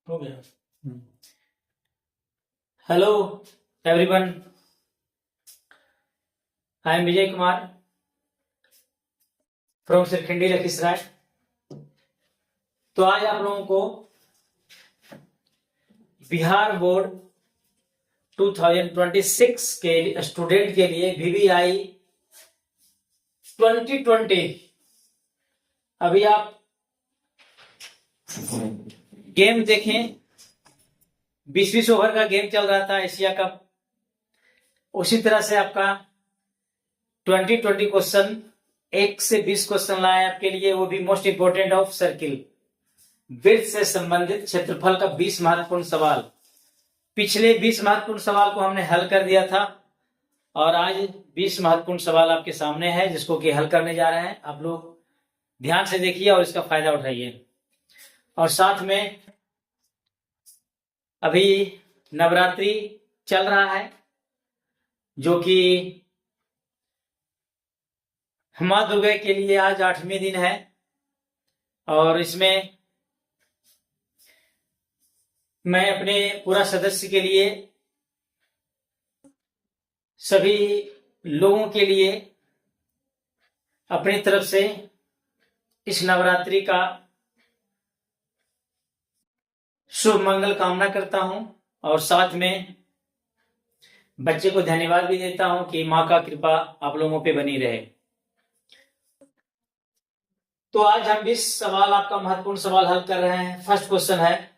हो गया। Hello everyone, I am Vijay Kumar from Sirkhandi Lakhisarai. तो आज आप लोगों को बिहार बोर्ड 2026 के स्टूडेंट के लिए VVI 2020, अभी आप गेम देखें, 20-20 ओवर का गेम चल रहा था एशिया कप। उसी तरह से आपका 2020 क्वेश्चन 1 से 20 क्वेश्चन लाए आपके लिए, वो भी मोस्ट इंपोर्टेंट ऑफ सर्किल, वृत्त से संबंधित क्षेत्रफल का 20 महत्वपूर्ण सवाल। पिछले 20 महत्वपूर्ण सवाल को हमने हल कर दिया था और आज 20 महत्वपूर्ण सवाल आपके सामने है जिसको कि हल करने जा रहे हैं। आप लोग ध्यान से देखिए और इसका फायदा उठाइए। और साथ में अभी नवरात्रि चल रहा है जो कि माँ दुर्गा के लिए आज 8वें दिन है और इसमें मैं अपने पूरा सदस्य के लिए, सभी लोगों के लिए अपनी तरफ से इस नवरात्रि का शुभ मंगल कामना करता हूं और साथ में बच्चे को धन्यवाद भी देता हूं कि माँ का कृपा आप लोगों पे बनी रहे। तो आज हम 20 सवाल, आपका महत्वपूर्ण सवाल हल कर रहे हैं। फर्स्ट क्वेश्चन है,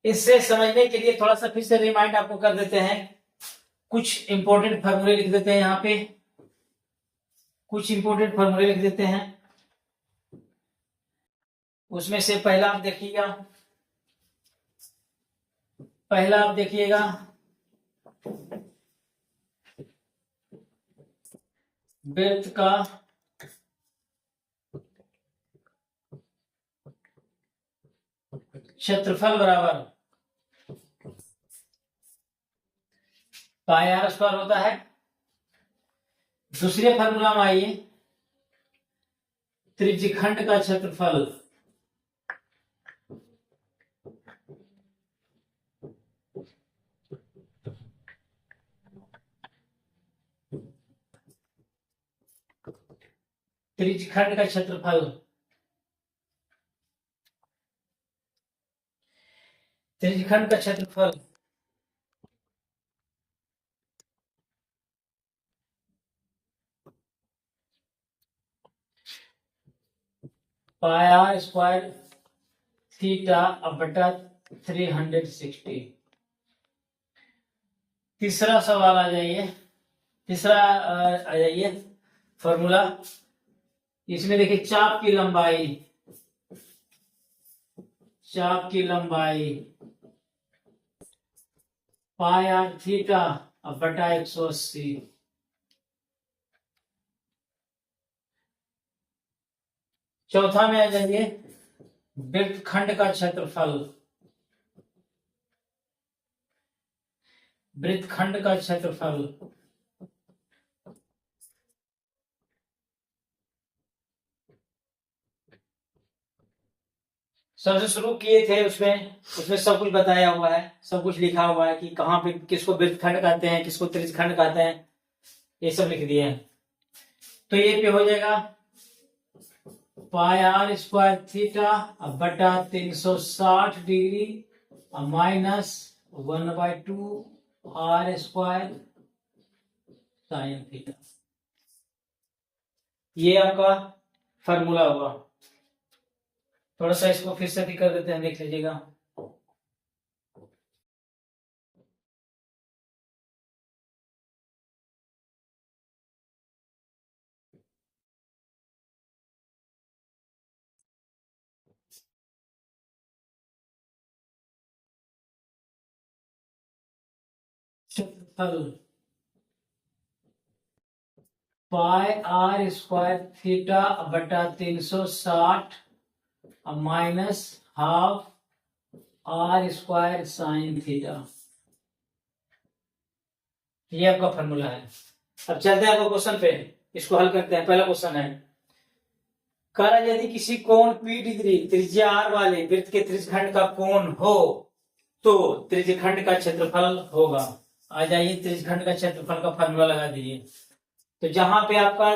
इससे समझने के लिए थोड़ा सा फिर से रिमाइंड आपको कर देते हैं। कुछ इंपॉर्टेंट फॉर्मूले लिख देते हैं, यहाँ पे कुछ इंपॉर्टेंट फॉर्मूले लिख देते हैं। उसमें से पहला आप देखिएगा, वृत्त का क्षेत्रफल बराबर पाई आर स्क्वायर होता है। दूसरे फॉर्मूला में आइए, त्रिज्यखंड का क्षेत्रफल त्रिज्यखंड का क्षेत्रफल त्रिज्यखंड का क्षेत्रफल पाई आर स्क्वायर थीटा बटा 360। तीसरा सवाल आ जाइए फॉर्मूला। इसमें देखिए, चाप की लंबाई पाई आर थीटा बटा 180। चौथा में आ जाइए, वृत्तखंड का क्षेत्रफल सबसे शुरू किए थे, उसमें सब कुछ बताया हुआ है, सब कुछ लिखा हुआ है कि कहाँ पे किसको वृत्तखंड कहते हैं, किसको त्रिज्यखंड कहते हैं, ये सब लिख दिए हैं। तो ये पे हो जाएगा पाई आर स्क्वायर थीटा बटा 360 degree minus 1/2 r square sine theta. ये आपका फॉर्मूला होगा। थोड़ा सा इसको फिर से भी कर देते हैं, देख लीजिएगा। क्षेत्रफल पाई आर स्क्वायर थीटा बटा 360 minus half r square sine theta, ये आपका फॉर्मूला है। अब चलते हैं आपको क्वेश्चन पे, इसको हल करते हैं। पहला क्वेश्चन है, कह रहा यदि किसी कोण P डिग्री त्रिज्या r वाले वृत्त के त्रिज्यखंड का कोण हो तो त्रिज्यखंड का क्षेत्रफल होगा। आ जाइए, त्रिज्यखंड का क्षेत्रफल का फॉर्मूला लगा दीजिए। तो जहां पे आपका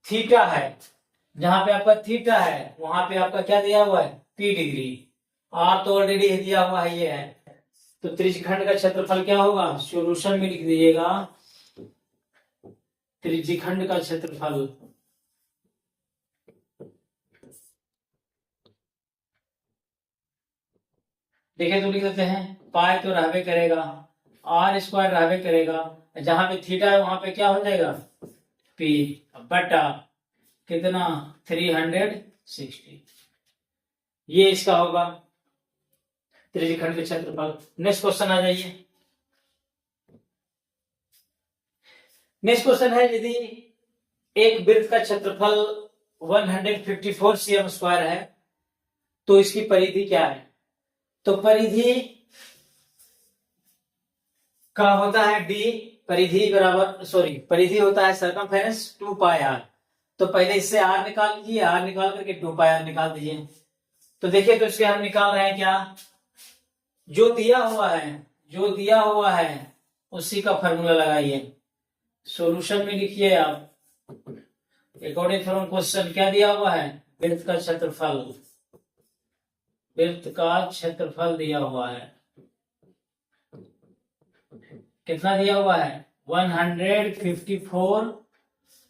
थीटा है, वहां पे आपका क्या दिया हुआ है, P डिग्री। r तो ऑलरेडी दिया हुआ है, ये है। तो त्रिज्यखंड का क्षेत्रफल क्या होगा, सॉल्यूशन में लिख दीजिएगा त्रिज्यखंड का क्षेत्रफल। देखिए तो लिख देते हैं, पाई तो रहबे करेगा, आर स्क्वायर रहबे करेगा, जहां पे थीटा है वहां पे क्या हो जाएगा, पी बटा कितना 360। ये इसका होगा त्रिज्यखंड के क्षेत्रफल। नेक्स्ट क्वेश्चन आ जाइए। नेक्स्ट क्वेश्चन है, यदि एक वृत्त का क्षेत्रफल 154 cm स्क्वायर है तो इसकी परिधि क्या है। तो परिधि का होता है डी, परिधि होता है सरकमफेरेंस 2 पाई आर। तो पहले इससे आर निकाल लीजिए, आर निकाल करके 2 पाई आर निकाल दीजिए। तो देखिए तो इसके हम निकाल रहे हैं क्या, जो दिया हुआ है उसी का फॉर्मूला लगाइए। सॉल्यूशन में लिखिए आप, अकॉर्डिंग फ्रॉम क्वेश्चन क्या दिया हुआ है, वृत्त का क्षेत्रफल दिया हुआ है। कितना दिया हुआ है, 154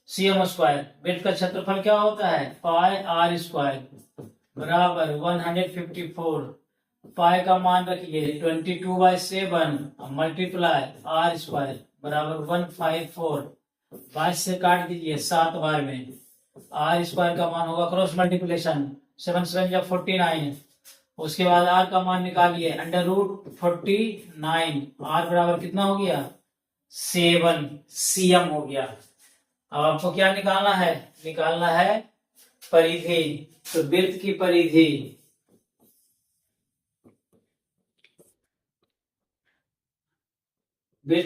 cm स्क्वायर। वृत्त का क्षेत्रफल क्या होता है, पाई आर स्क्वायर बराबर 154। पाई का मान रखिए 22/7 मल्टीप्लाई आर स्क्वायर बराबर 154। 22 से काट दीजिए 7 बार में, आर स्क्वायर का मान होगा क्रॉस मल्टीप्लिकेशन 7 7 या 49। उसके बाद आर का मान निकालिए √49। आर बराबर कितना हो गया, 7 cm हो गया। अब आपको क्या निकालना है, परिधि। तो वृत्त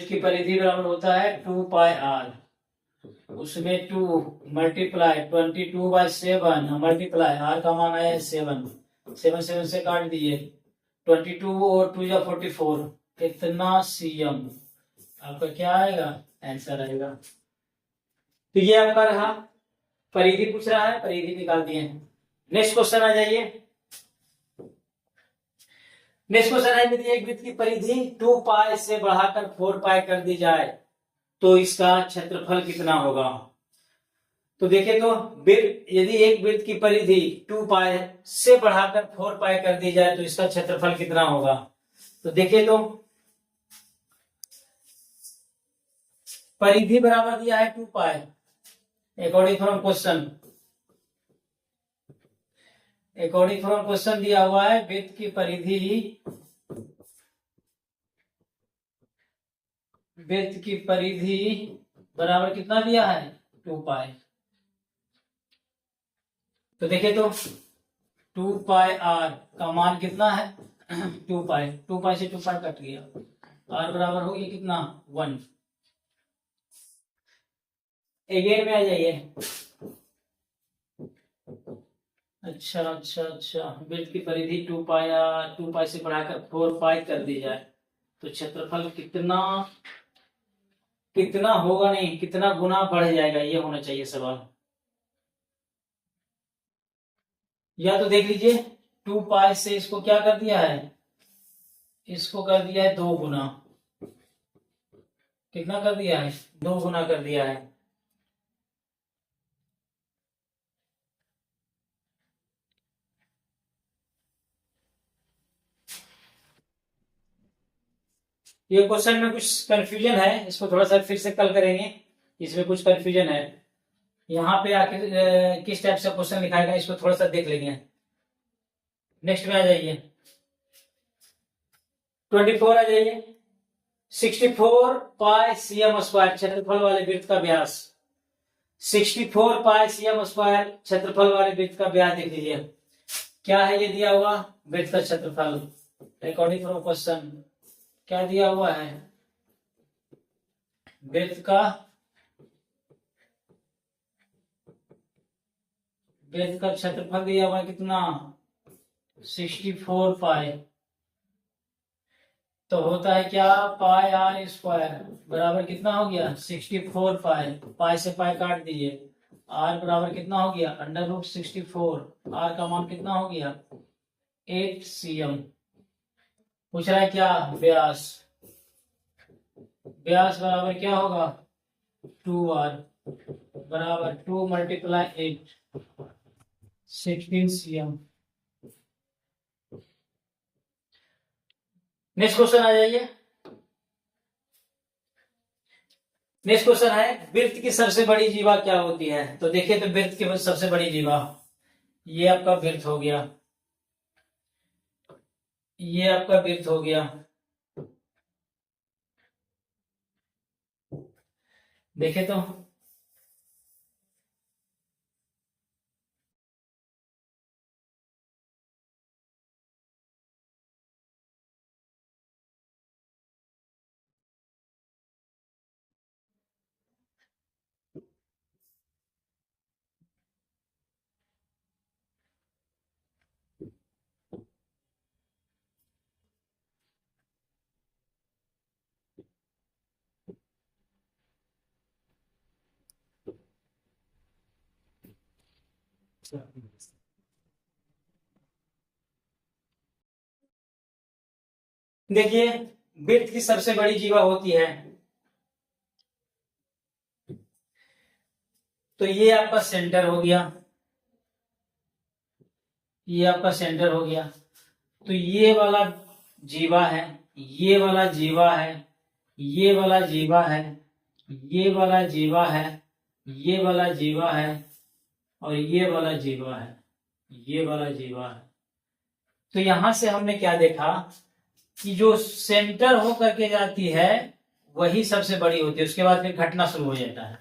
की बराबर होता है 2 पाई आर, उसमें 2 मल्टीप्लाई 22/7 मल्टीप्लाई आर का मान आया 7 7 से काट दीजिए 22 और 2 या 44, कितना cm। आपका क्या आएगा, आंसर आएगा। तो ये आपका रहा, परिधि पूछ रहा है, परिधि निकाल दिए। नेक्स्ट क्वेश्चन आ जाइए। नेक्स्ट क्वेश्चन है, यदि एक वृत्त की परिधि 2 पाई से बढ़ाकर 4 पाई कर दी जाए तो इसका क्षेत्रफल कितना होगा। तो देखिए तो यदि एक वृत्त की परिधि 2 पाई से बढ़ाकर 4 पाई कर दी जाए तो इसका क्षेत्रफल कितना होगा। तो देखिए तो परिधि बराबर दिया है 2 पाई, अकॉर्डिंग फ्रॉम क्वेश्चन दिया हुआ है वृत्त की परिधि बराबर कितना दिया है, 2 पाई। तो देखिए तो 2 पाई आर का मान कितना है 2 पाई से 2 पाई कट गया, आर बराबर हो गया कितना 1। अगेन में आ जाइए। अच्छा, वृत्त की परिधि 2 पाई से बढ़ाकर 4 पाई कर दी जाए तो क्षेत्रफल कितना होगा, नहीं कितना गुना बढ़ जाएगा, ये होना चाहिए सवाल। या तो देख लीजिए 2 पाई से इसको क्या कर दिया है, इसको कर दिया है 2 गुना। कितना कर दिया है, 2 गुना कर दिया है। ये क्वेश्चन में कुछ कंफ्यूजन है, इसको थोड़ा सा फिर से कल करेंगे, इसमें कुछ कंफ्यूजन है। यहाँ पे आखिर किस टाइप से क्वेश्चन लिखाएगा इसको थोड़ा सा देख लेंगे। नेक्स्ट में आ जाइए 24 आ जाइए। 64 पाई cm स्क्वायर क्षेत्रफल वाले वृत्त का व्यास, 64 पाई cm स्क्वायर क्षेत्रफल वाले वृत्त का व्यास देख लीजिए क्या है, ये दिया हुआ वृत्त का क्षेत्रफल अकॉर्डिंग फ्रॉम क्वेश्चन क्या दिया हुआ है, वृत्त का क्षेत्रफल दिया हुआ कितना 64 पाई, तो होता है क्या पाई आर स्क्वायर बराबर कितना हो गया 64 पाई, पाई से पाई काट दीजिए, आर बराबर कितना हो गया √64, आर का मान कितना हो गया 8 cm। पूछ रहा है क्या व्यास, व्यास बराबर क्या होगा 2r बराबर 2 × 8 16 cm। नेक्स्ट क्वेश्चन आ जाइए। नेक्स्ट क्वेश्चन है वृत्त की सबसे बड़ी जीवा क्या होती है। तो देखिए तो वृत्त की सबसे बड़ी जीवा, ये आपका वृत्त हो गया, ये आपका वृत्त हो गया। देखे तो देखिए वृत्त की सबसे बड़ी जीवा होती है, तो ये आपका सेंटर हो गया, ये आपका सेंटर हो गया। तो ये वाला जीवा है, ये वाला जीवा है, ये वाला जीवा है, ये वाला जीवा है, ये वाला जीवा है और ये वाला जीवा है, ये वाला जीवा है। तो यहां से हमने क्या देखा कि जो सेंटर होकर के जाती है वही सबसे बड़ी होती है, उसके बाद फिर घटना शुरू हो जाता है,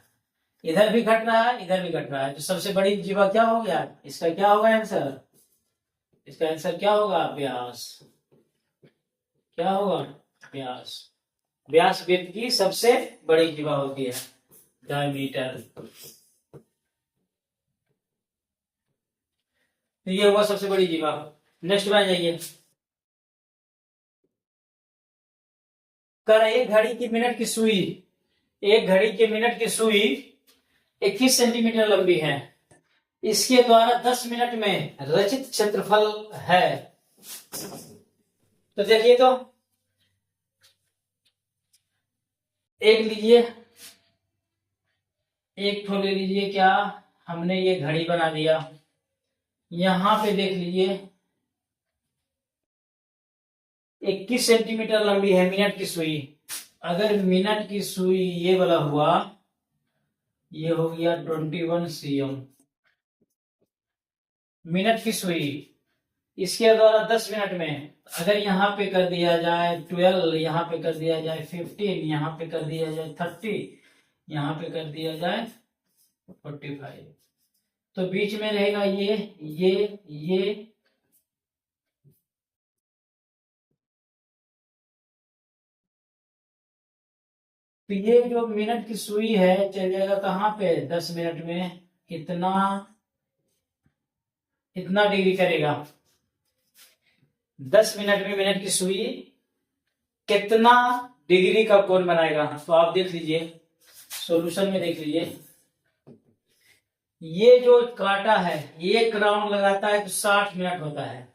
इधर भी घट रहा है इधर भी घट रहा है। तो सबसे बड़ी जीवा क्या हो गया, इसका क्या होगा आंसर, इसका आंसर क्या होगा व्यास, क्या होगा व्यास। व्यास वृत्त की सबसे बड़ी जीवा होती है, डायमीटर। तो ये हुआ सबसे बड़ी जीवा। नेक्स्ट में आ जाइए। कर एक घड़ी की मिनट की सुई, एक घड़ी के मिनट की सुई 21 सेंटीमीटर लंबी है, इसके द्वारा 10 मिनट में रचित क्षेत्रफल है। तो देखिए तो एक लीजिए, एक ठो ले लीजिए, क्या हमने ये घड़ी बना दिया, यहां पे देख लीजिए 21 सेंटीमीटर लंबी है मिनट की सुई। अगर मिनट की सुई ये वाला हुआ, ये हो गया 21 cm मिनट की सुई, इसके द्वारा 10 मिनट में अगर यहाँ पे कर दिया जाए 12, यहाँ पे कर दिया जाए 15, यहाँ पे कर दिया जाए 30, यहाँ पे कर दिया जाए 45, तो बीच में रहेगा ये तो ये जो मिनट की सुई है चल जाएगा कहाँ पे 10 मिनट में, कितना इतना डिग्री करेगा 10 मिनट में मिनट की सुई कितना डिग्री का कोण बनाएगा। तो आप देख लीजिए सॉल्यूशन में देख लीजिए, ये जो काटा है एक राउंड लगाता है तो 60 मिनट होता है,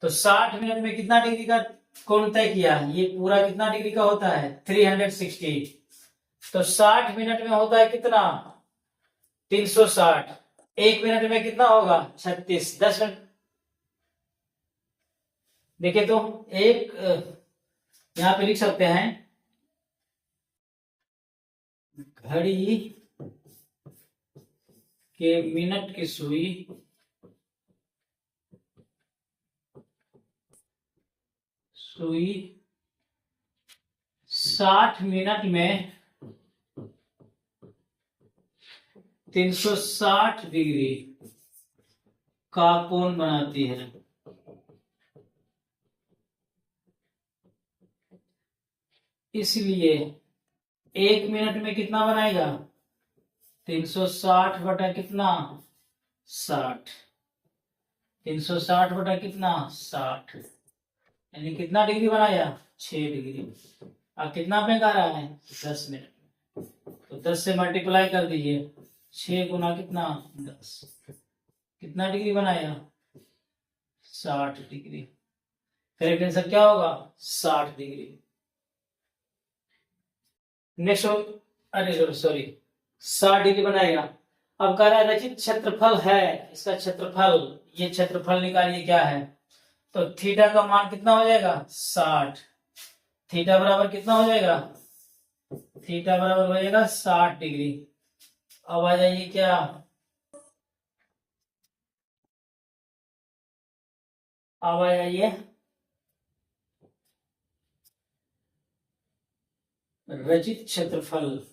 तो 60 मिनट में कितना डिग्री का कोण तय किया, ये पूरा कितना डिग्री का होता है 360, तो 60 मिनट में होता है कितना 360, एक मिनट में कितना होगा 36, 10 मिनट। देखिए तो एक यहां पे लिख सकते हैं घड़ी के मिनट की सुई सुई 60 मिनट में 360 डिग्री का कोण बनाती है। इसलिए एक मिनट में कितना बनाएगा 360 बटा कितना 60, 360 बटा कितना 60, यानी कितना डिग्री बनाया 6 डिग्री। अब कितना पे आ रहा है 10 मिनट, तो 10 से मल्टीप्लाई कर दीजिए, 6 गुना कितना 10, कितना डिग्री बनाया 60 डिग्री। करेक्ट आंसर क्या होगा 60 डिग्री। नेक्स्ट, अरे सॉरी 60 डिग्री बनाएगा। अब कह रहा है रचित क्षेत्रफल है, इसका क्षेत्रफल, ये क्षेत्रफल निकालिए क्या है, तो थीटा का मान कितना हो जाएगा 60, थीटा बराबर कितना हो जाएगा, थीटा बराबर हो जाएगा 60 डिग्री। अब आ जाइए क्या, अब आ जाइए रचित क्षेत्रफल।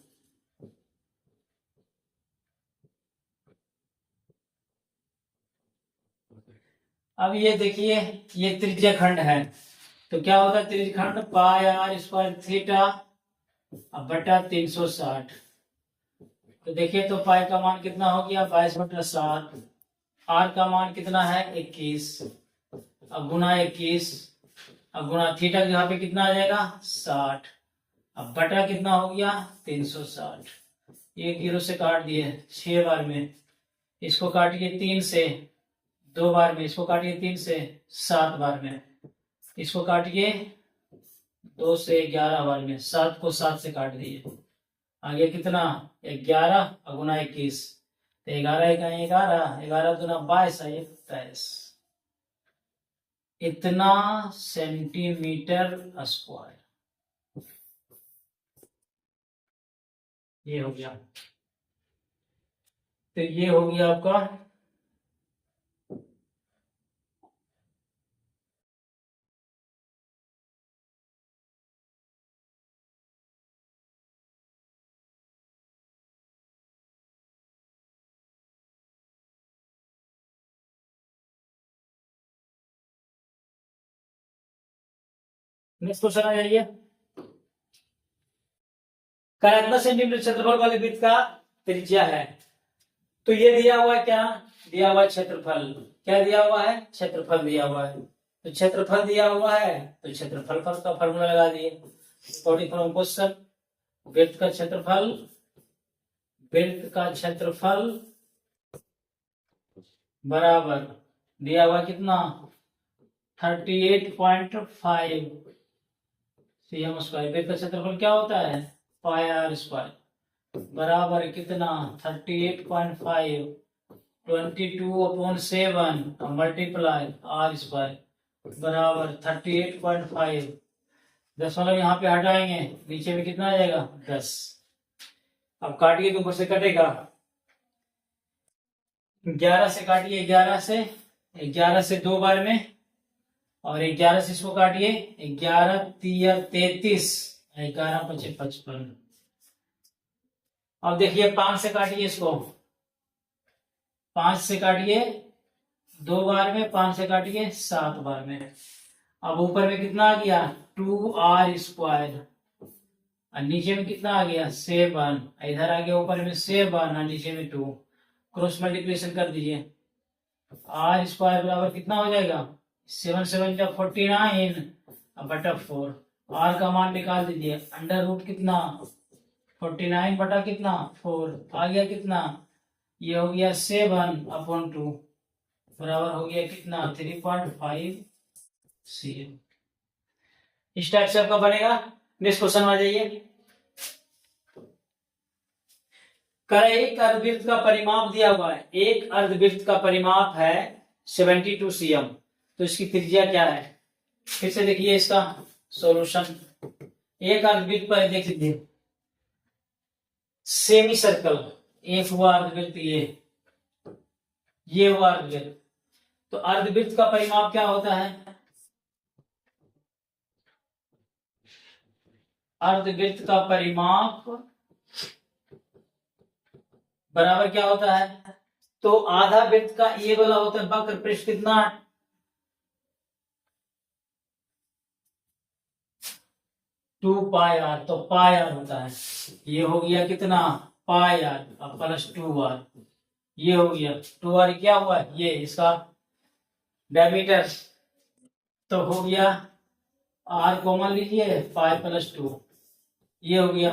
अब ये देखिए, ये त्रिज्या खंड है, तो क्या होता है त्रिज्या खंड पाई आर स्क्वायर थीटा बटा 360। तो देखिए, तो पाई का मान कितना हो गया 22/7, आर का मान कितना है 21, अब गुना 21, अब गुना थीटा यहाँ पे कितना आ जाएगा 60, अब बटा कितना हो गया 360, एक जीरो से काट दिए 6 बार में, इसको काटिए 3 से 2 बार में, इसको काटिए 3 से 7 बार में, इसको काटिए 2 से 11 बार में, 7 को 7 से काट दिए, आगे कितना 11 गुना 21, तो 11 का 11, 11 गुना 22 है 23, इतना सेंटीमीटर स्क्वायर। ये हो गया, तो ये हो गया आपका नेक्स्ट क्वेश्चन आ जाइए। कितना सेंटीमीटर क्षेत्रफल वाले वृत्त का त्रिज्या है, तो ये दिया हुआ है क्या, दिया हुआ है क्षेत्रफल, क्या दिया हुआ है क्षेत्रफल दिया हुआ है, तो क्षेत्रफल दिया हुआ है तो क्षेत्रफल का फॉर्मूला लगा दिए, क्वेश्चन वृत्त का क्षेत्रफल, वृत्त का क्षेत्रफल बराबर दिया हुआ कितना 38.5 cm स्क्वायर, वृत्त का क्षेत्रफल क्या होता है पाई आर स्क्वायर बराबर कितना 38.5, 22/7 मल्टीप्लाई आर स्क्वायर बराबर 38.5, दशमलव यहाँ पे हटाएंगे, नीचे में कितना आ जाएगा 10। अब काटिए तो ऊपर से कटेगा, 11 से काटिए, 11 से 2 बार में, और 11 से इसको काटिए, 11 3 33, 11 5 55। अब देखिए 5 से काटिए इसको, 5 से काटिए 2 बार में, 5 से काटिए 7 बार में, अब ऊपर में कितना आ गया 2r स्क्वायर, और नीचे में कितना आ गया 7, इधर आ गया ऊपर में 7 और नीचे में 2, क्रॉस मल्टीप्लिकेशन कर दीजिए, आर स्क्वायर बराबर कितना हो जाएगा 7 7 जा 49 बटा 4, आर का मान निकाल दीजिए, अंडर रूट कितना 49 बटा कितना 4, आ गया कितना, ये हो गया 7/2 बराबर हो गया कितना 3.5 cm। इस टाइप से आपका बनेगा। नेक्स्ट क्वेश्चन आ जाइए। एक अर्धवृत्त का परिमाप दिया हुआ है, एक अर्धवृत्त का परिमाप है 72 cm, तो इसकी त्रिज्या क्या है, फिर से देखिए इसका सॉल्यूशन। एक अर्धवृत्त पर देख लीजिए, सेमी सर्कल, एक हुआ अर्धवृत्त, ये हुआ अर्धवृत्त, तो अर्धवृत्त का परिमाप क्या होता है, अर्धवृत्त का परिमाप बराबर क्या होता है, तो आधा वृत्त का ये वाला होता है वक्र पृष्ठ कितना 2πr, तो पाई आर होता है, ये हो गया कितना पाई आर प्लस 2r, ये हो गया 2r, क्या हुआ ये इसका डायमीटर, तो हो गया r कॉमन लीजिए 5 + 2, ये हो गया।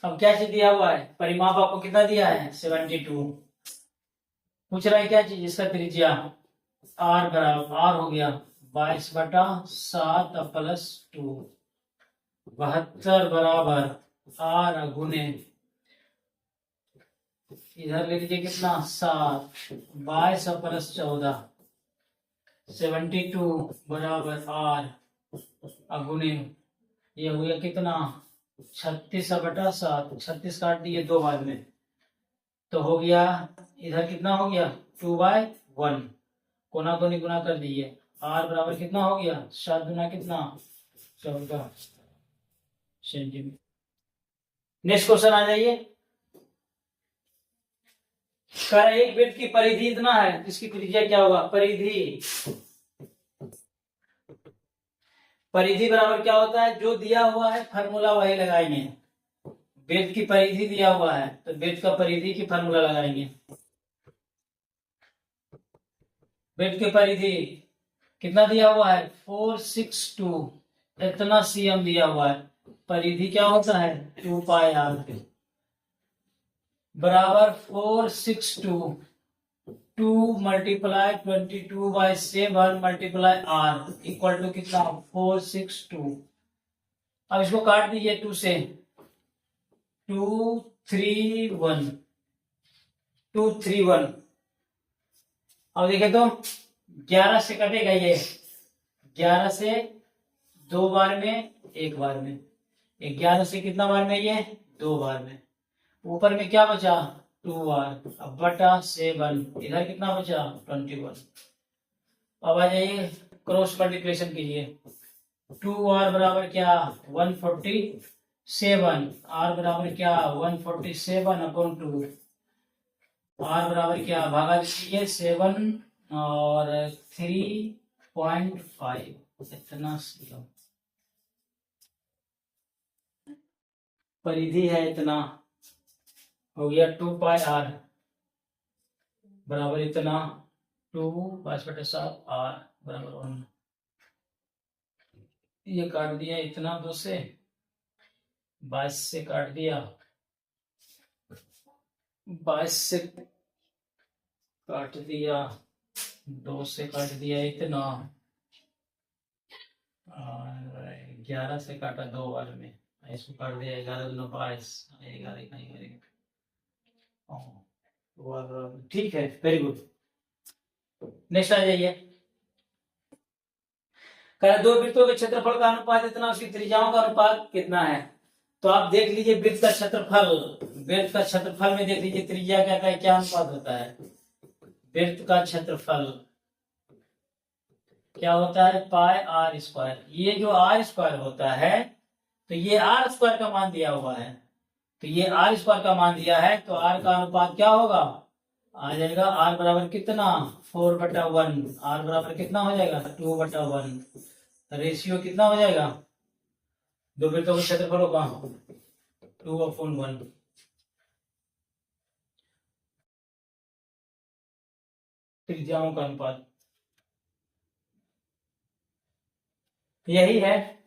अब क्या चीज दिया हुआ है, परिमाप आपको कितना दिया है 72, पूछ रहा है क्या चीज, इसका त्रिज्या r बराबर, r हो गया 22/7 + 2, 72 बराबर r गुने, इधर ले लीजिए कितना 7, 22 + 14, 72 बराबर r गुने, ये हो गया कितना 36/7, 36 काट दिए 2 बार में, तो हो गया इधर कितना हो गया 2/1, कोना कोनी गुना कर दिए, r बराबर कितना हो गया 7 गुना कितना 14 सेंटीमीटर। नेक्स्ट क्वेश्चन आ जाइए। एक वृत्त की परिधि इतना है, इसकी त्रिज्या क्या होगा, परिधि, परिधि बराबर क्या होता है, जो दिया हुआ है फार्मूला वही लगाएंगे। वृत्त की परिधि दिया हुआ है तो वृत्त का परिधि की फार्मूला लगाएंगे। वृत्त की परिधि कितना दिया हुआ है 462, इतना cm दिया हुआ है, परिधि क्या होता है 2πr बराबर 462, 2 × 22/7 × r इक्वल टू कितना 462। अब इसको काट दीजिए 2 से, 231, 231। अब देखे तो 11 से कटेगा ये, 11 से 2 बार में, 1 बार में, 11 से कितना बार में ये 2 बार में, ऊपर में क्या बचा 2r, अब बटा 7, इधर कितना बचा 21। अब आ जाइए क्रॉस मल्टीप्लिकेशन कीजिए, 2r बराबर क्या 147, r बराबर क्या 147/2, r बराबर क्या भागा दीजिए 7 और 3.5, इतना cm परिधि है, इतना हो गया 2πr बराबर इतना 2/7 r बराबर 1, ये काट दिया इतना 2 से, 22 से काट दिया, 22 से काट दिया, 2 से काट दिया इतना, और 11 से काटा 2 बार में, इसको काट दिया 11 दूना 22, 11 कहीं, ठीक है, वेरी गुड। नेक्स्ट आ जाइए। दो वृत्तों के क्षेत्रफल का अनुपात इतना, उसकी त्रिज्याओं का अनुपात कितना है, तो आप देख लीजिए वृत्त का क्षेत्रफल, वृत्त का क्षेत्रफल में देख लीजिए त्रिज्या क्या है, क्या अनुपात होता है, वृत्त का क्षेत्रफल क्या होता है πr², ये जो r² होता है, तो ये r² का मान दिया हुआ है, तो ये r² का मान दिया है, तो r का अनुपात क्या होगा, आ जाएगा r बराबर कितना 4/1, r बराबर कितना हो जाएगा 2/1, रेशियो कितना हो जाएगा, दो वृत्तों के क्षेत्रफलों का 2/1, त्रिज्याओं का अनुपात यही है।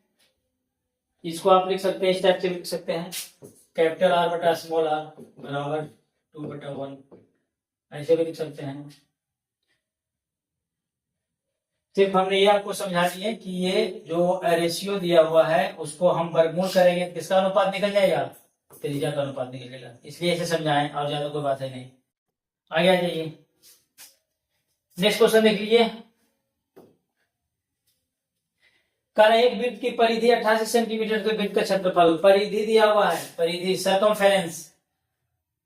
इसको आप लिख सकते हैं, इस टाइप से लिख सकते हैं, कैपिटल R बटा स्मॉल r बराबर 2/1, ऐसे भी लिख सकते हैं। सिर्फ हमने ये आपको समझा दिया कि ये जो रेशियो दिया हुआ है उसको हम वर्गमूल करेंगे, किसका अनुपात निकल जाएगा, त्रिज्या का अनुपात निकल जाएगा, इसलिए ऐसे समझाएं, और ज्यादा कोई बात है नहीं। आगे आ जाइए, नेक्स्ट क्वेश्चन देख लीजिए। एक वृत्त की परिधि 88 सेंटीमीटर, तो वृत्त का क्षेत्रफल, परिधि दिया हुआ है, परिधि सर्कमफेरेंस,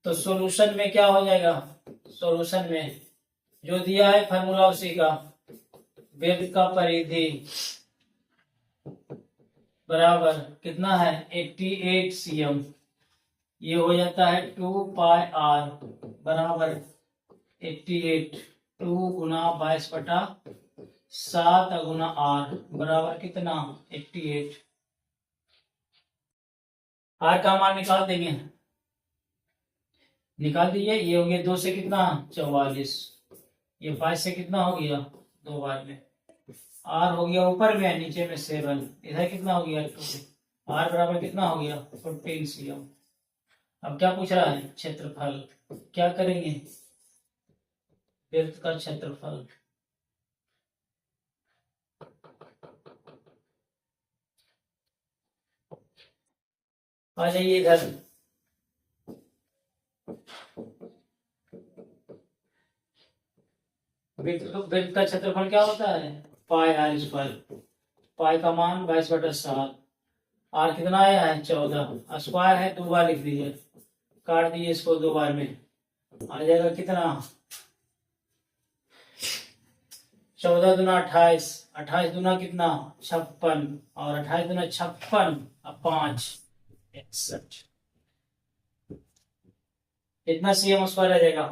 तो सॉल्यूशन में क्या हो जाएगा, सॉल्यूशन में जो दिया है फार्मूला उसी का, वृत्त का परिधि बराबर कितना है 88 cm, ये हो जाता है 2πr बराबर 88, 2 × 22/7 × r बराबर कितना 88, r का मान निकाल देंगे, निकाल दीजिए। ये हो गया 2 से कितना 44, ये 5 से कितना हो गया 2 बार में। आर हो गया ऊपर में, नीचे में 7, इधर कितना हो गया 2, आर बराबर कितना हो गया 14 cm। अब क्या पूछ रहा है क्षेत्रफल, क्या करेंगे वृत्त का क्षेत्रफल। आ जाइए इधर, वृत्त का क्षेत्रफल क्या होता है पाई आर स्क्वायर। पाई का मान 22/7, आर कितना आया है 14, स्क्वायर है 2 बार लिख दीजिए, काट दीजिए इसको 2 बार में, आ जाएगा कितना 14 दूना 28, 28 दूना कितना 56, और 28 दूना 56 अब 5 61, कितना सीएम स्क्वायर आ जाएगा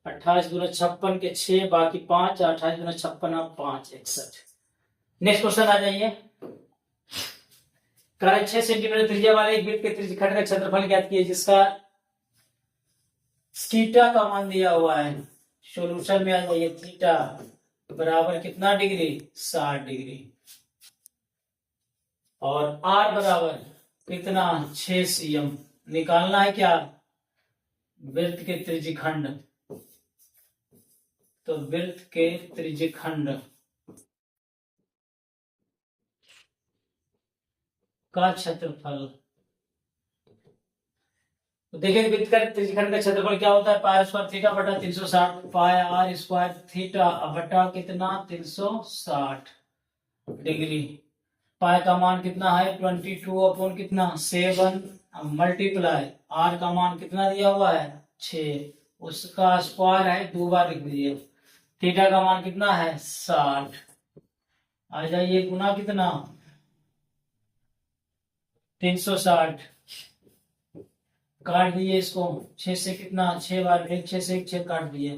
28 दूना 56 के 6 बाकी 5, 28 दूना 56 अब 5 61। नेक्स्ट क्वेश्चन आ जाइए। कह 6 सेंटीमीटर त्रिज्या वाले एक वृत्त के त्रिज्यखंड का क्षेत्रफल ज्ञात कीजिए जिसका थीटा का मान दिया हुआ है। सॉल्यूशन में आ जाइए, थीटा बराबर कितना डिग्री 60 डिग्री, और आर बराबर कितना 6 cm। निकालना है क्या वृत्त के त्रिज्यखंड, तो वृत्त के त्रिज्यखंड का क्षेत्रफल। तो देखिए वृत्त का त्रिज्यखंड का क्षेत्रफल क्या होता है पाई स्क्वायर थीटा बटा 360, पाई आर स्क्वायर थीटा बटा कितना 360 डिग्री। पाई का मान कितना है 22 अपॉन कितना 7, मल्टीप्लाई आर का मान कितना दिया हुआ है 6, उसका स्क्वायर है 2 बार लिख दीजिए, थीटा का मान कितना है 60, आ जाइए गुना कितना 360, काट दिए इसको 6 से कितना 6 बार 1, 6 से 1 6 काट दिए।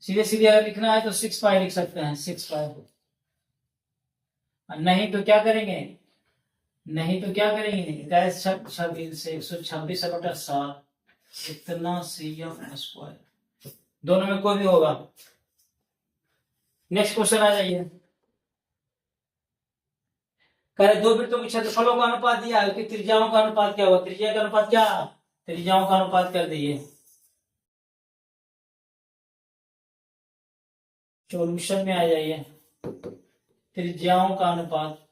सीधे सीधे अगर लिखना है तो 6 पाई लिख सकते हैं 6 पाई, नहीं तो क्या करेंगे, नहीं तो क्या करेंगे 26 से 126/7 इतना सीएम स्क्वायर, दोनों में कोई भी होगा। नेक्स्ट क्वेश्चन आ जाइए। कह रहे 2 वृत्तों के क्षेत्रफलों का अनुपात दिया है कि त्रिज्याओं का अनुपात क्या होगा, त्रिज्या का अनुपात क्या त्रिज्याओं का अनुपात कर दीजिए। सॉल्यूशन में आ जाइए, त्रिज्याओं का अनुपात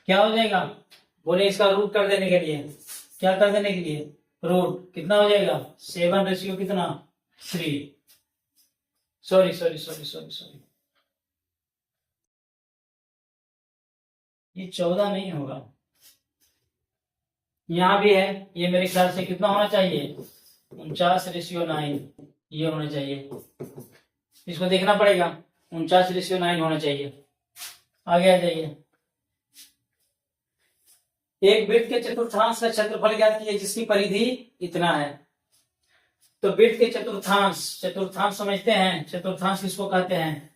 क्या हो जाएगा, बोले इसका रूट कर देने के लिए, क्या कर देने के लिए रूट कितना हो जाएगा 7 रेशियो कितना 3, sorry sorry sorry sorry sorry, ये 14 नहीं होगा, यहाँ भी है, ये मेरे ख्याल से कितना होना चाहिए 49/9, ये होना चाहिए, इसको देखना पड़ेगा 49/9 होना चाहिए। आगे आ जाइए, एक वृत्त के चतुर्थांश का क्षेत्रफल ज्ञात कीजिए जिसकी परिधि इतना है। तो वृत्त के चतुर्थांश, चतुर्थांश समझते हैं, चतुर्थांश किसको कहते हैं,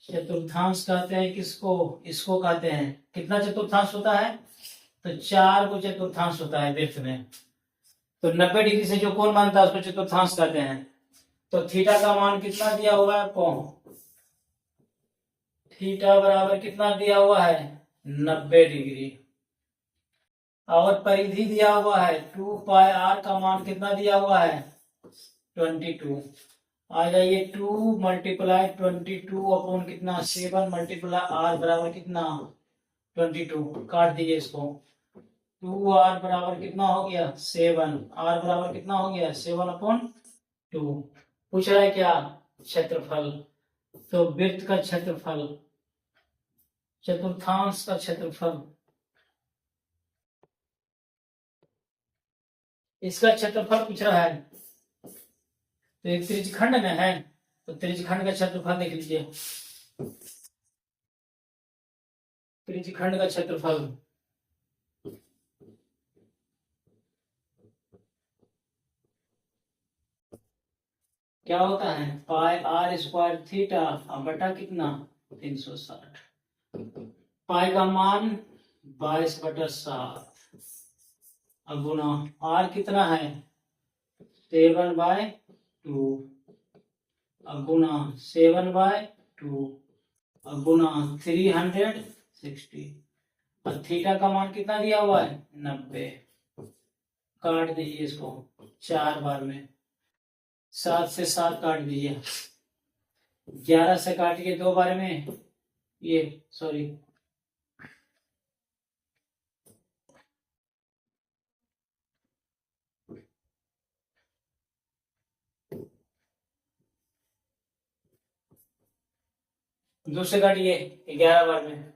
चतुर्थांश कहते हैं किसको, इसको कहते हैं। कितना चतुर्थांश होता है तो 4 को चतुर्थांश होता है वृत्त में, तो 90 डिग्री से जो कोण बनता है उसको चतुर्थांश कहते हैं। तो थीटा का मान कितना दिया हुआ है आपको, थीटा बराबर कितना दिया हुआ है 90 डिग्री, और परिधि दिया हुआ है 2 पाई आर का मान कितना दिया हुआ है 22, आ जाइए 2 मल्टीप्लाई 22 अपॉन कितना 7 मल्टीप्लाई आर बराबर कितना 22, काट दीजिए इसको, 2 आर बराबर कितना हो गया 7, आर बराबर कितना हो गया 7/2। पूछ रहा है क्या क्षेत्रफल, तो वृत्त का क्षेत्रफल, चतुर्थांश का क्षेत्रफल, इसका क्षेत्रफल पूछ रहा है। तो एक त्रिज्यखंड में है तो त्रिज्यखंड का क्षेत्रफल देख लीजिए, त्रिज्यखंड का क्षेत्रफल क्या होता है पाई आर स्क्वायर थीटा और बटा कितना 360। पाई का मान 22/7 अब गुना आर कितना है 7/2 अब गुना 7/2 अब गुना 360 और थीटा का मान कितना दिया हुआ है 90। काट दीजिए इसको 4 बार में 7 से 7 काट दीजिए 11 से काटिए 2 बार में ये सॉरी दूसरे काटिए 11 बार में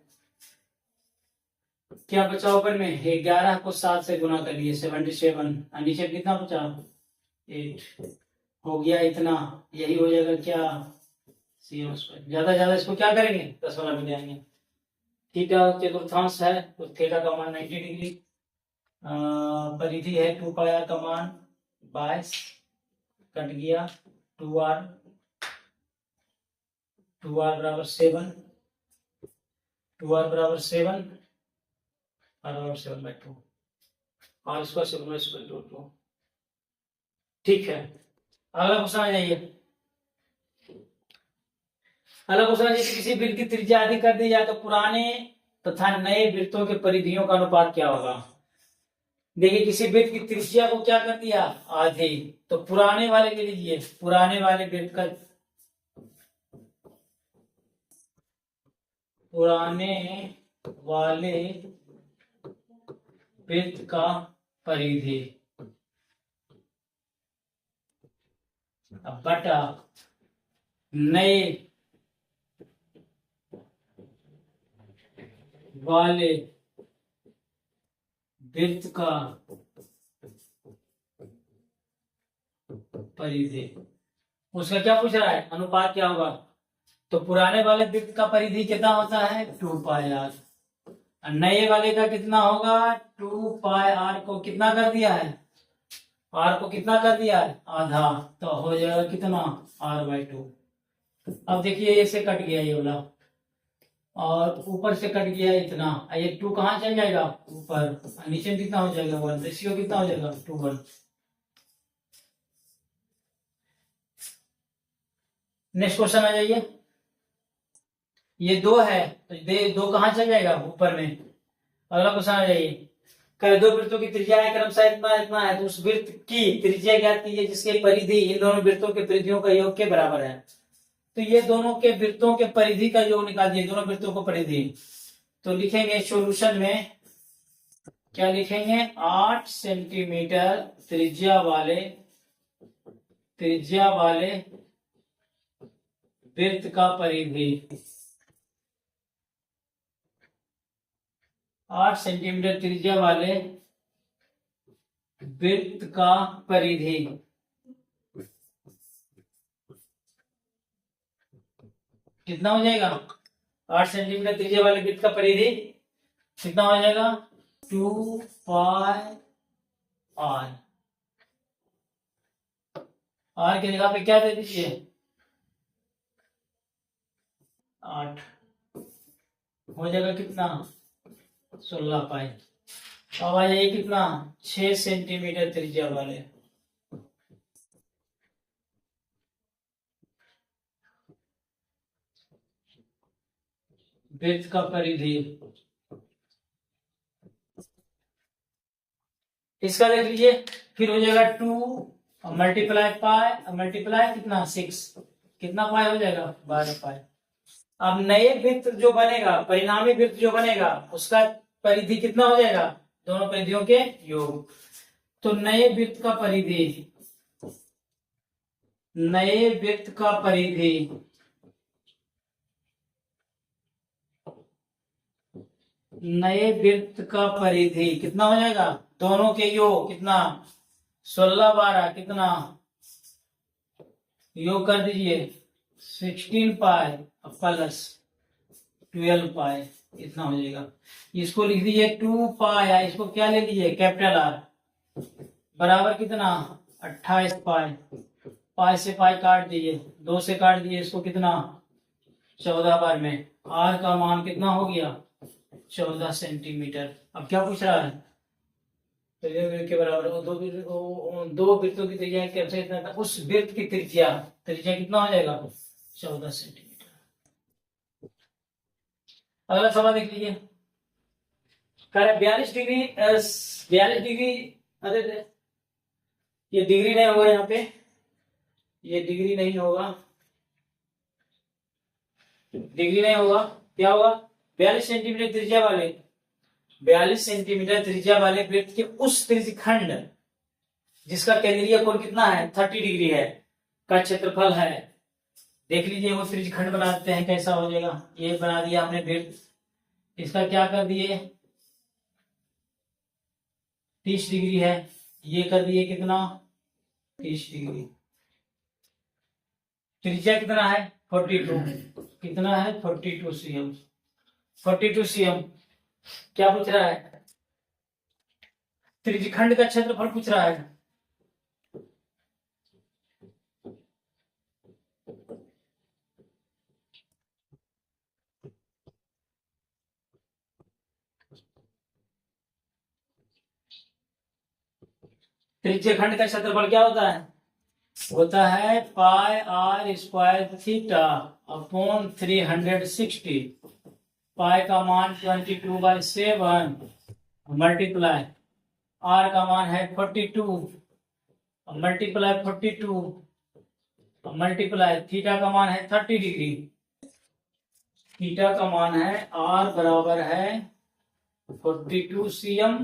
क्या बचा ऊपर में 11 को 7 से गुना करिए 77 और नीचे कितना बचा 8 हो गया इतना यही हो जाएगा क्या ज्यादा इसको क्या करेंगे 10 वाला मिल जाएंगे। थीटा चतुर्थांश है तो थीटा का मान 90 डिग्री परिधि है 2 पाई आर का मान 22 कट गया 2r बराबर 7 2r बराबर 7 बराबर 7/2 r स्क्वायर 7/2 ठीक है। अगला क्वेश्चन आ जाइए। अगला क्वेश्चन है किसी वृत्त की त्रिज्या अधिक कर दी जाए तो पुराने तथा नए वृत्तों के परिधियों का अनुपात क्या होगा। देखिए किसी वृत्त की त्रिज्या को क्या कर दिया आधी तो पुराने वाले ले लीजिए पुराने वाले वृत्त का परिधि बटा नए वाले वृत्त का परिधि उसका क्या पूछ रहा है अनुपात क्या होगा तो पुराने वाले वृत्त का परिधि कितना होता है 2 पाई आर नए वाले का कितना होगा 2 पाई आर को कितना कर दिया है आर को कितना कर दिया है आधा तो हो जाएगा कितना r/2। अब देखिए ये से कट गया ये वाला और ऊपर से कट गया इतना ये 2 कहाँ चल जाएगा ऊपर नीचे कितना हो जाएगा 1 रेशियो कितना हो जाएगा 2:1। नेक्स्ट क्वेश्चन आ जाइए ये 2 है तो 2 कहाँ चल जाएगा ऊपर में। अगला क्वेश्चन आ जाइए कल 2 वृत्तों की त्रिज्या क्रमशः इतना इतना है तो उस वृत्त की त्रिज्या ज्ञात कीजिए जिसके परिधि इन दोनों वृत्तों के परिधियों का योग के बराबर है। तो ये दोनों के वृत्तों के परिधि का योग निकाल दिए दोनों वृत्तों को परिधि तो लिखेंगे सॉल्यूशन में क्या लिखेंगे 8 सेंटीमीटर त्रिज्या वाले वृत्त का परिधि 8 सेंटीमीटर त्रिज्या वाले वृत्त का परिधि कितना हो जाएगा 8 सेंटीमीटर त्रिज्या वाले वृत्त का परिधि कितना हो जाएगा 2 पाई आर की जगह पे क्या दे दीजिए 8 हो जाएगा कितना 16 पाई। अब आ जाइए कितना 6 सेंटीमीटर त्रिज्या वाले वृत्त का परिधि इसका देख लीजिए फिर हो जाएगा 2 मल्टीप्लाई कितना 6 कितना पाई हो जाएगा 12 पाई। अब नए वृत्त जो बनेगा परिणामी वृत्त जो बनेगा उसका परिधि कितना हो जाएगा दोनों परिधियों के योग तो नए वृत्त का परिधि कितना हो जाएगा दोनों के योग कितना 16 12 कितना योग कर दीजिए 16 पाई प्लस 12 पाई इतना हो जाएगा। इसको लिख दीजिए 2 पाई इसको क्या ले लीजिए कैपिटल आर बराबर कितना 28 पाई पाई से पाई काट दिए, 2 से काट दिए इसको, कितना 14 बार में। आर का मान कितना हो गया 14 सेंटीमीटर। अब क्या पूछ रहा है, के बराबर दो वृत्तों की त्रिज्या कैसे इतना था, उस वृत्त की त्रिज्या कितना हो जाएगा 14 सेंटीमीटर। अगला सवाल देख लीजिए, कह रहे 42 डिग्री 42 डिग्री, अरे ये डिग्री नहीं होगा यहाँ पे, ये डिग्री नहीं होगा, डिग्री नहीं होगा, क्या होगा 42 सेंटीमीटर त्रिज्या वाले 42 सेंटीमीटर त्रिज्या वाले वृत्त के उस त्रिज्यखंड जिसका केंद्रीय कोण कितना है 30 डिग्री है का क्षेत्रफल है। देख लीजिए वो त्रिज्यखंड बना देते हैं, कैसा हो जाएगा। ये बना दिया हमने वृत्त, इसका क्या कर दिए 30 डिग्री है, ये कर दिए कितना 30 डिग्री। त्रिज्या कितना है 42, कितना है 42 सीएम, 42 सीएम। क्या पूछ रहा है त्रिज्यखंड का क्षेत्रफल पूछ रहा है। त्रिज्यखंड का क्षेत्रफल क्या होता है पाई आर स्क्वायर थीटा अपॉन 360। पाई का मान 22/7 मल्टीप्लाई आर का मान है 42 मल्टीप्लाई 42 मल्टीप्लाई थीटा का मान है 30 डिग्री। थीटा का मान है आर बराबर है 42 सीएम,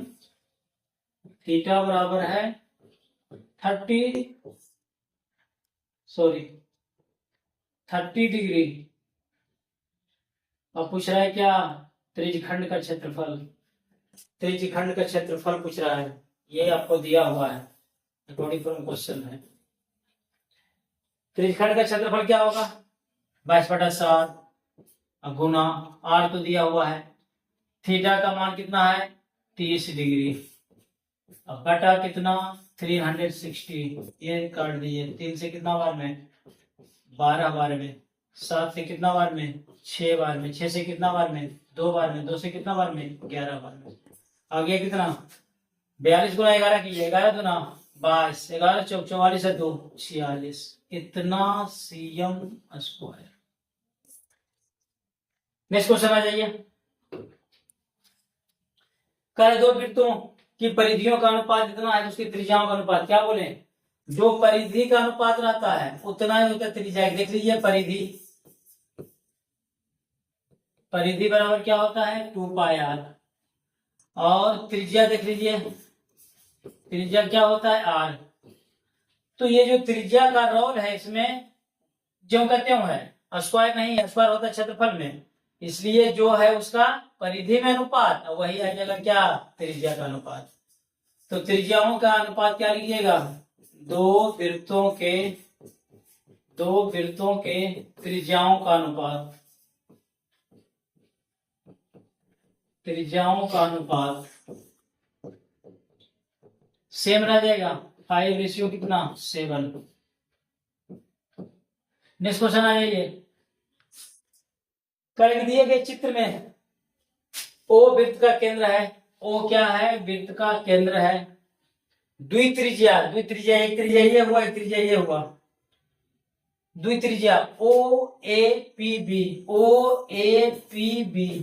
थीटा बराबर है 30 डिग्री। अब पूछ रहा है क्या त्रिज्यखंड का क्षेत्रफल, त्रिज्यखंड का क्षेत्रफल पूछ रहा है, ये आपको दिया हुआ है अकॉर्डिंग फ्रॉम क्वेश्चन है। त्रिज्यखंड का क्षेत्रफल क्या होगा 22/7 गुना आर तो दिया हुआ है, थीटा का मान कितना है 30 डिग्री, अब बटा कितना 360, ये काट दिए 3 से कितना बार में 12 बार में, 7 से कितना बार में 6 बार में, 6 से कितना बार में 2 बार में, 2 से कितना बार में 11 बार में। आगे कितना 42 गुना 11 कीजिए, 11 दुना 22, 11 चौक 44 है 2 46, इतना सीएम स्क्वायर। नेक्स्ट क्वेश्चन आ जाइए, कह दो वृत्तों की परिधियों का अनुपात इतना है तो उसकी त्रिज्याओं का अनुपात क्या बोले, जो परिधि का अनुपात रहता है उतना ही उसका त्रिज्या। देख लीजिए परिधि, परिधि बराबर क्या होता है 2 पाई आर, और त्रिज्या देख लीजिए त्रिज्या क्या होता है आर। तो ये जो त्रिज्या का रोल है इसमें ज्यों का त्यों है, स्क्वायर नहीं है, स्क्वायर होता है क्षेत्रफल में, इसलिए जो है उसका परिधि में अनुपात वही आ जाएगा क्या त्रिज्या का अनुपात। तो त्रिज्याओं का अनुपात क्या लीजिएगा, दो वृत्तों के त्रिज्याओं का अनुपात, त्रिज्याओं का अनुपात सेम रह जाएगा 5 कितना 7। नेक्स्ट क्वेश्चन आ जाइए, कर दिए गए चित्र में ओ वृत्त का केंद्र है, ओ क्या है वृत्त का केंद्र है, द्वित्रिज्या एक त्रिज्या ये हुआ, एक त्रिज्या ये हुआ, द्वित्रिज्या ओ ए पी बी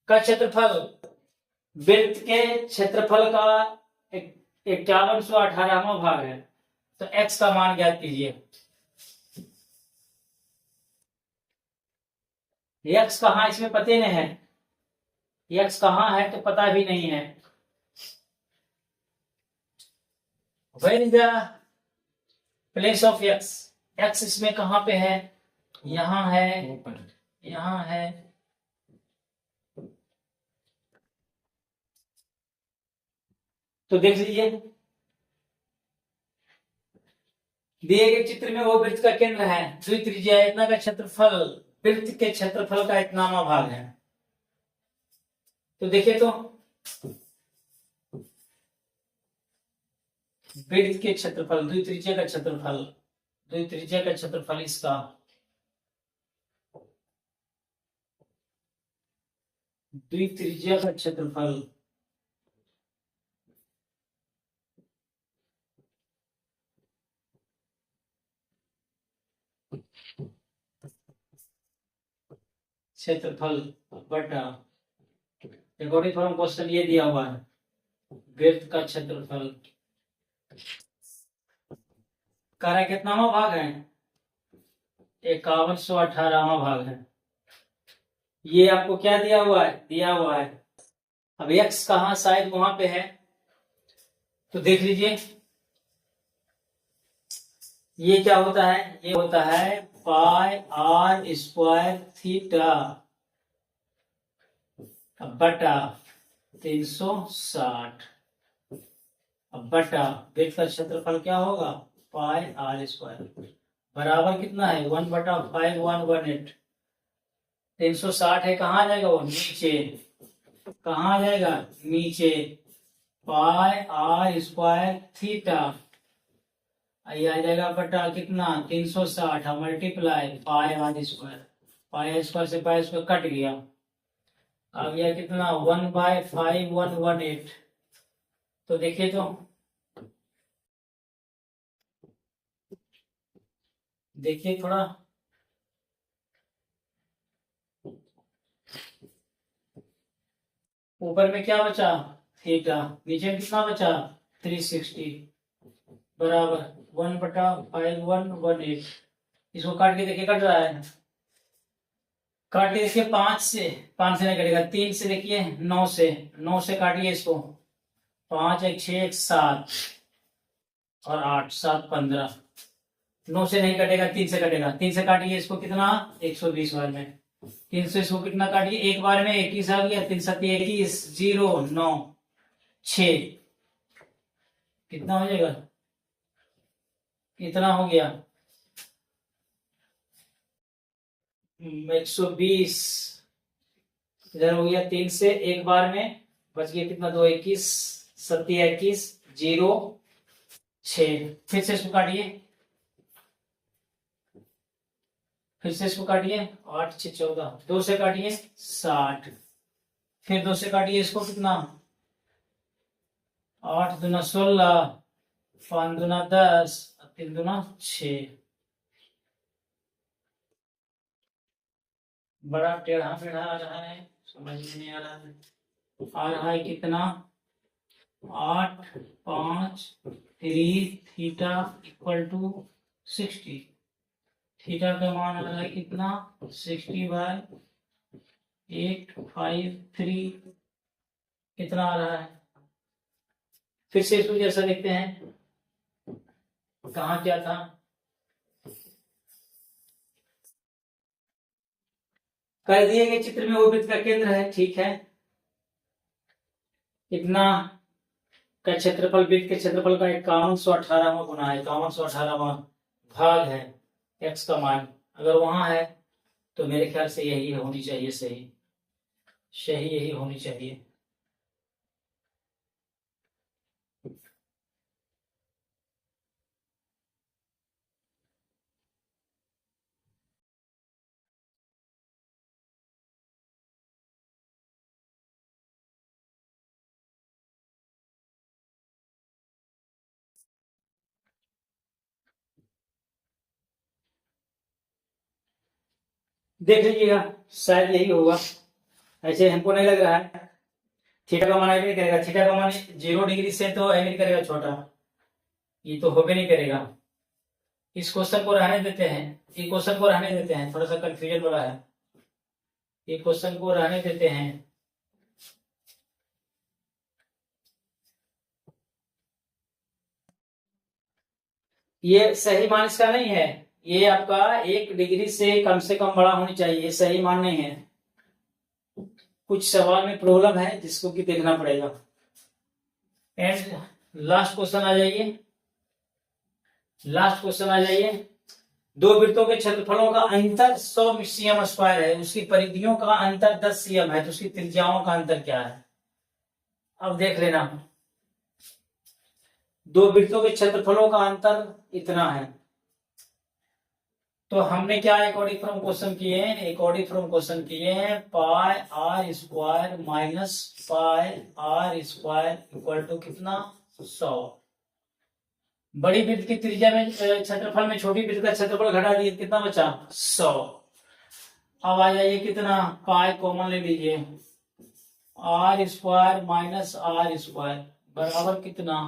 का क्षेत्रफल वृत्त के क्षेत्रफल का 5118वां भाग है। तो x का मान ज्ञात कीजिए। x कहाँ इसमें पते नहीं है, x कहाँ है तो पता भी नहीं है। Where is the place of x? x इसमें कहाँ पे है, यहाँ है, यहाँ है। तो देख लीजिए दिए गए चित्र में वो वृत्त का केंद्र है, द्वित्रिज्या इतना का क्षेत्रफल वृत्त के क्षेत्रफल का इतनामा भाग है। तो देखिए तो वृत्त के क्षेत्रफल, द्वित्रिज्या का क्षेत्रफल, द्वित्रिज्या का क्षेत्रफल इसका द्वित्रिज्या का क्षेत्रफल क्षेत्रफल बटा, अकॉर्डिंग फ्रॉम क्वेश्चन ये दिया हुआ है वृत्त का क्षेत्रफल का कितनावा भाग है, 5118वां भाग है। ये आपको क्या दिया हुआ है, दिया हुआ है। अब x कहाँ, शायद वहां पे है, तो देख लीजिए ये क्या होता है, ये होता है पाई आर स्क्वायर थीटा बटा 360 बटा वृत्त का क्षेत्रफल क्या होगा, पाई आर स्क्वायर बराबर कितना है 1/5118। 360 है, कहाँ आ जाएगा वो, नीचे, कहाँ आ जाएगा, नीचे, पाई आर स्क्वायर थीटा, ये आ जाएगा बटा कितना 360 multiply pi are square, pi square से पाई स्क्वायर कट गया, आ गया कितना 1/5118। तो देखिए तो देखिए थोड़ा, ऊपर में क्या बचा थीटा, नीचे में कितना बचा 360 बराबर 1/5118। इसको काट के देखिए कट रहा है, काट के देखिए 5 से नहीं कटेगा, 3 से देखिए 9 से काटिए इसको, 5 1 6 1 7 और 8 7 15, 9 से नहीं कटेगा, 3 से कटेगा, 3 से काटिए इसको कितना 120 बार में, 3 से इसको कितना काटिए एक बार में 21 आ गया, 3 7 21 0 9 6 कितना हो जाएगा, कितना हो गया 120, इधर हो गया 3 से एक बार में बच गया कितना 2 21 7 21 0 6, फिर से इसको काटिए, फिर से इसको काटिए 8 6 14, 2 से काटिए 60, फिर 2 से काटिए इसको कितना 8 दूना 16 5 दूना 10 3 दूना 6, बड़ा टेढ़ा पेढ़ा आ रहा है, समझ में नहीं आ रहा है, आ रहा है कितना 8 5 3 थीटा इक्वल टू 60, थीटा का मान आ रहा है कितना 60/853 कितना आ रहा है। फिर से इसको जैसा देखते हैं, कहाँ क्या था, कर दिए गए चित्र में वो वृत्त का केंद्र है, ठीक है, कितना का क्षेत्रफल, वृत्त के क्षेत्रफल का 5118वां गुना है, 5118वां भाग है x का मान, अगर वहां है तो मेरे ख्याल से यही होनी चाहिए, सही सही यही होनी चाहिए। देख लीजिएगा शायद यही होगा, ऐसे हमको नहीं लग रहा है, थीटा का मान एग्री करेगा, थीटा का मान 0 डिग्री से तो एग्री करेगा छोटा, ये तो होबे नहीं करेगा। इस क्वेश्चन को रहने देते हैं, ये क्वेश्चन को रहने देते हैं, थोड़ा सा कंफ्यूजन हो रहा है, ये क्वेश्चन को रहने देते हैं। ये सही मान इसका नहीं है, ये आपका 1 डिग्री से कम बड़ा होनी चाहिए, ये सही मान नहीं है, कुछ सवाल में प्रॉब्लम है जिसको कि देखना पड़ेगा। एंड लास्ट क्वेश्चन आ जाइए, लास्ट क्वेश्चन आ जाइए, दो वृत्तों के क्षेत्रफलों का अंतर 100 सीएम स्क्वायर है, उसकी परिधियों का अंतर 10 सीएम है, तो उसकी त्रिज्याओं का अंतर क्या है। अब देख लेना, दो वृत्तों के क्षेत्रफलों का अंतर इतना है। तो हमने क्या अकॉर्डिंग फ्रॉम क्वेश्चन किए हैं, अकॉर्डिंग फ्रॉम क्वेश्चन किए हैं pi are square minus pi are square equal to कितना 100। बड़ी वृत्त की त्रिज्या में क्षेत्रफल में छोटी वृत्त का क्षेत्रफल घटा दिए, कितना बचा 100। अब आ जाइए कितना, पाई कॉमन ले लीजिए, r square minus r square बराबर कितना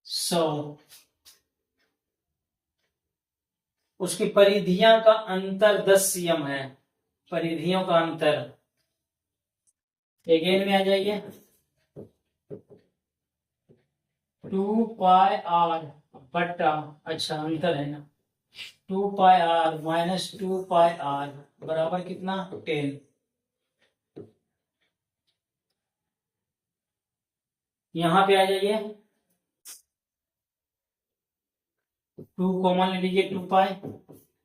100। उसकी परिधियां का अंतर 10 cm है, परिधियों का अंतर। अगेन में आ जाइए 2 पाई आर बट्टा, अच्छा अंतर है ना, 2 पाई आर माइनस 2 पाई आर बराबर कितना 10। यहां पे आ जाइए 2 कॉमन ले लीजिए, 2 पाई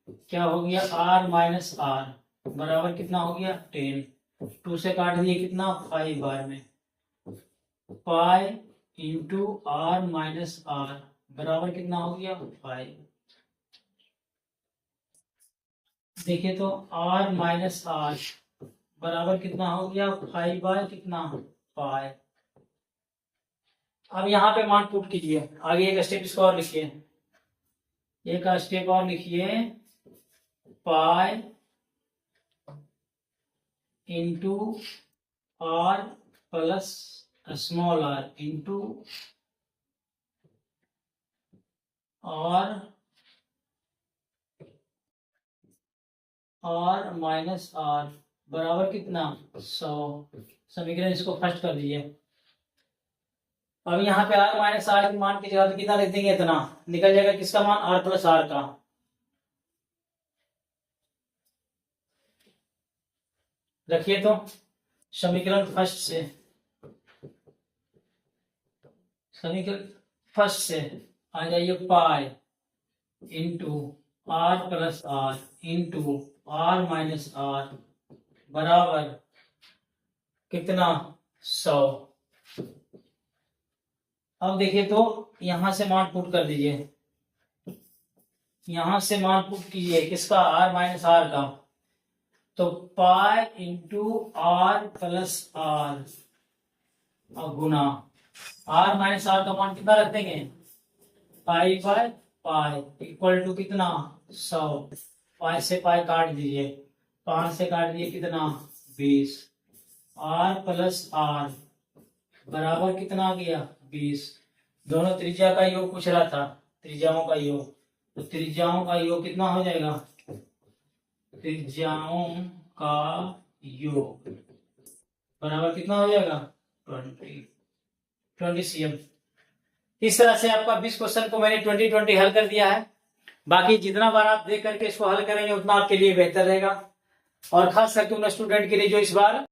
क्या हो गया आर माइनस आर बराबर कितना हो गया 10। 2 से काट दिए कितना 5 बार में, pi into r minus r बराबर कितना हो गया 5। देखिए तो आर माइनस आर बराबर कितना हो गया 5 बाय कितना पाई। अब यहाँ पे मान पुट कीजिए, आगे एक स्टेप इसको और लिखिए, एक स्टेप और लिखिए, pi into r plus small r into r minus r बराबर कितना 100। समीकरण इसको फर्स्ट कर दीजिए। अब यहाँ पे आर माइनस आर की मान की जगह तो कितना लिख देंगे, इतना निकल जाएगा किसका मान आर प्लस आर का। रखिए तो समीकरण फर्स्ट से, समीकरण फर्स्ट से आ जाइए pi into r plus r into r minus r बराबर कितना 100। अब देखिए तो यहां से मान पुट कर दीजिए, यहां से मान पुट कीजिए किसका आर माइनस आर का, तो pi into r plus r गुना आर माइनस आर का मान कितना रख देंगे pi by pi equal to कितना 100। पाई से पाई काट दीजिए, 5 से काट दिए कितना 20, आर प्लस आर बराबर कितना आ गया 20। दोनों त्रिज्या का योग पूछ रहा था, त्रिज्याओं का योग, तो त्रिज्याओं का योग कितना हो जाएगा, त्रिज्याओं का योग बराबर कितना हो जाएगा 20 cm। इस तरह से आपका 20 क्वेश्चन को मैंने 20 हल कर दिया है। बाकी जितना बार आप देख करके इसको हल करेंगे उतना आपके लिए बेहतर रहेगा, और खास करके उन स्टूडेंट के लिए जो इस बार